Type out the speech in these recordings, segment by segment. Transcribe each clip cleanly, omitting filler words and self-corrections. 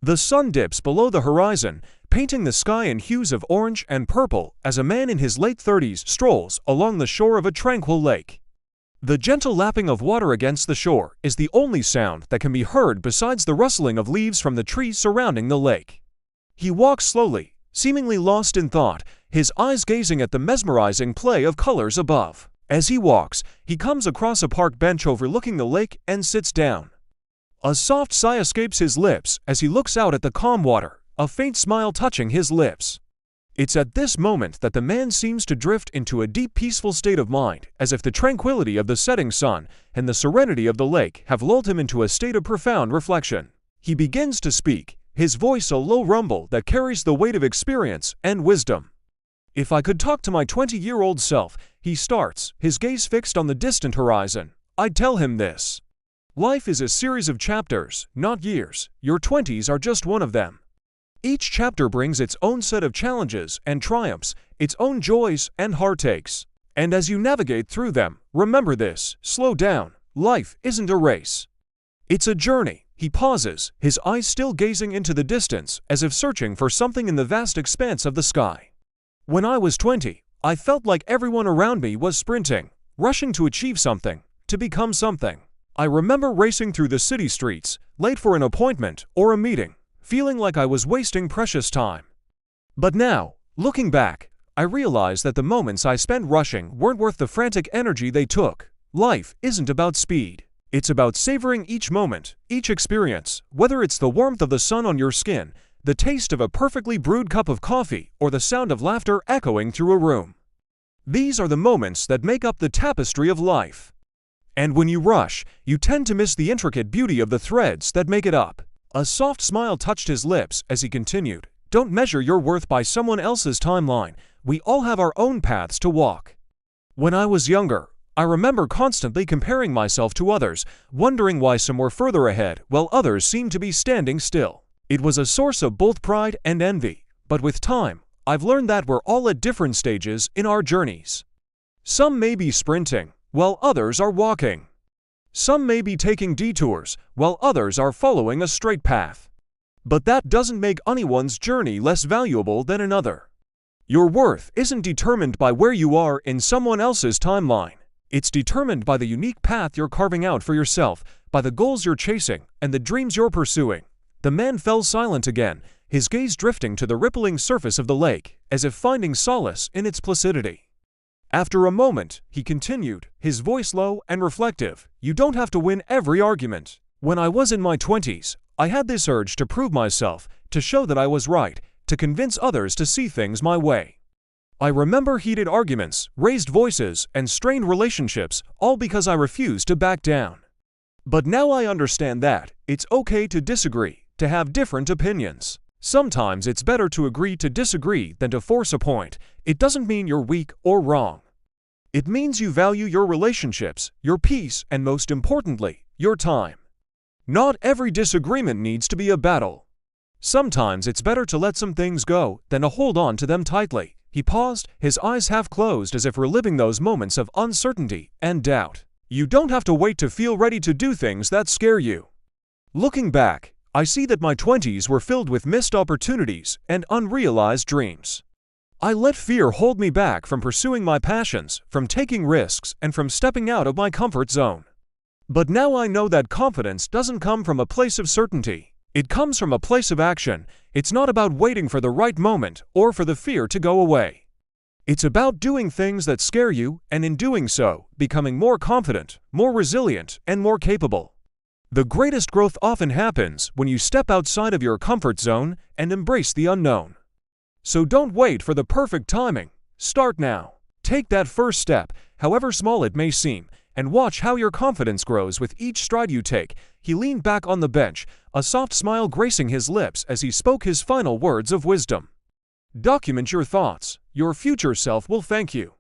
The sun dips below the horizon, painting the sky in hues of orange and purple as a man in his late 30s strolls along the shore of a tranquil lake. The gentle lapping of water against the shore is the only sound that can be heard besides the rustling of leaves from the trees surrounding the lake. He walks slowly, seemingly lost in thought, his eyes gazing at the mesmerizing play of colors above. As he walks, he comes across a park bench overlooking the lake and sits down. A soft sigh escapes his lips as he looks out at the calm water, a faint smile touching his lips. It's at this moment that the man seems to drift into a deep peaceful state of mind, as if the tranquility of the setting sun and the serenity of the lake have lulled him into a state of profound reflection. He begins to speak, his voice a low rumble that carries the weight of experience and wisdom. "If I could talk to my 20-year-old self," he starts, his gaze fixed on the distant horizon, "I'd tell him this. Life is a series of chapters, not years. Your 20s are just one of them. Each chapter brings its own set of challenges and triumphs, its own joys and heartaches. And as you navigate through them, remember this: slow down. Life isn't a race. It's a journey." He pauses, his eyes still gazing into the distance, as if searching for something in the vast expanse of the sky. "When I was 20, I felt like everyone around me was sprinting, rushing to achieve something, to become something. I remember racing through the city streets, late for an appointment or a meeting, feeling like I was wasting precious time. But now, looking back, I realize that the moments I spent rushing weren't worth the frantic energy they took. Life isn't about speed. It's about savoring each moment, each experience, whether it's the warmth of the sun on your skin, the taste of a perfectly brewed cup of coffee, or the sound of laughter echoing through a room. These are the moments that make up the tapestry of life. And when you rush, you tend to miss the intricate beauty of the threads that make it up." A soft smile touched his lips as he continued, "Don't measure your worth by someone else's timeline. We all have our own paths to walk. When I was younger, I remember constantly comparing myself to others, wondering why some were further ahead while others seemed to be standing still. It was a source of both pride and envy, but with time, I've learned that we're all at different stages in our journeys. Some may be sprinting, while others are walking. Some may be taking detours, while others are following a straight path. But that doesn't make anyone's journey less valuable than another. Your worth isn't determined by where you are in someone else's timeline. It's determined by the unique path you're carving out for yourself, by the goals you're chasing, and the dreams you're pursuing." The man fell silent again, his gaze drifting to the rippling surface of the lake, as if finding solace in its placidity. After a moment, he continued, his voice low and reflective, "You don't have to win every argument. When I was in my 20s, I had this urge to prove myself, to show that I was right, to convince others to see things my way. I remember heated arguments, raised voices, and strained relationships, all because I refused to back down. But now I understand that it's okay to disagree, to have different opinions. Sometimes it's better to agree to disagree than to force a point. It doesn't mean you're weak or wrong. It means you value your relationships, your peace, and most importantly, your time. Not every disagreement needs to be a battle. Sometimes it's better to let some things go than to hold on to them tightly." He paused, his eyes half closed as if reliving those moments of uncertainty and doubt. "You don't have to wait to feel ready to do things that scare you. Looking back, I see that my 20s were filled with missed opportunities and unrealized dreams. I let fear hold me back from pursuing my passions, from taking risks, and from stepping out of my comfort zone. But now I know that confidence doesn't come from a place of certainty. It comes from a place of action. It's not about waiting for the right moment or for the fear to go away. It's about doing things that scare you, and in doing so, becoming more confident, more resilient, and more capable. The greatest growth often happens when you step outside of your comfort zone and embrace the unknown. So don't wait for the perfect timing. Start now. Take that first step, however small it may seem, and watch how your confidence grows with each stride you take." He leaned back on the bench, a soft smile gracing his lips as he spoke his final words of wisdom. "Document your thoughts. Your future self will thank you.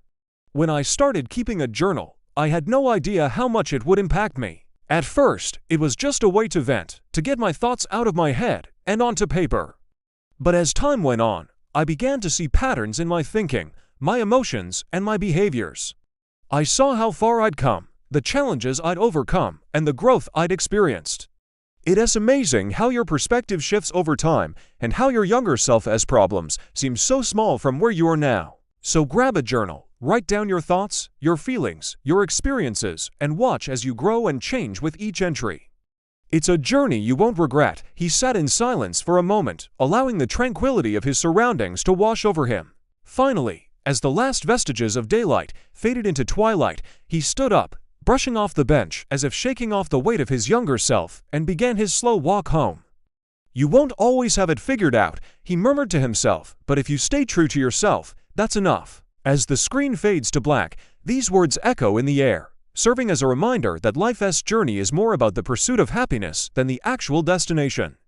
When I started keeping a journal, I had no idea how much it would impact me. At first, it was just a way to vent, to get my thoughts out of my head and onto paper. But as time went on, I began to see patterns in my thinking, my emotions, and my behaviors. I saw how far I'd come, the challenges I'd overcome, and the growth I'd experienced. It's amazing how your perspective shifts over time and how your younger self has problems seems so small from where you are now. So grab a journal, write down your thoughts, your feelings, your experiences, and watch as you grow and change with each entry. It's a journey you won't regret. He sat in silence for a moment, allowing the tranquility of his surroundings to wash over him. Finally, as the last vestiges of daylight faded into twilight, he stood up, brushing off the bench as if shaking off the weight of his younger self, and began his slow walk home. You won't always have it figured out, he murmured to himself, but if you stay true to yourself, that's enough. As the screen fades to black, these words echo in the air, serving as a reminder that life's journey is more about the pursuit of happiness than the actual destination.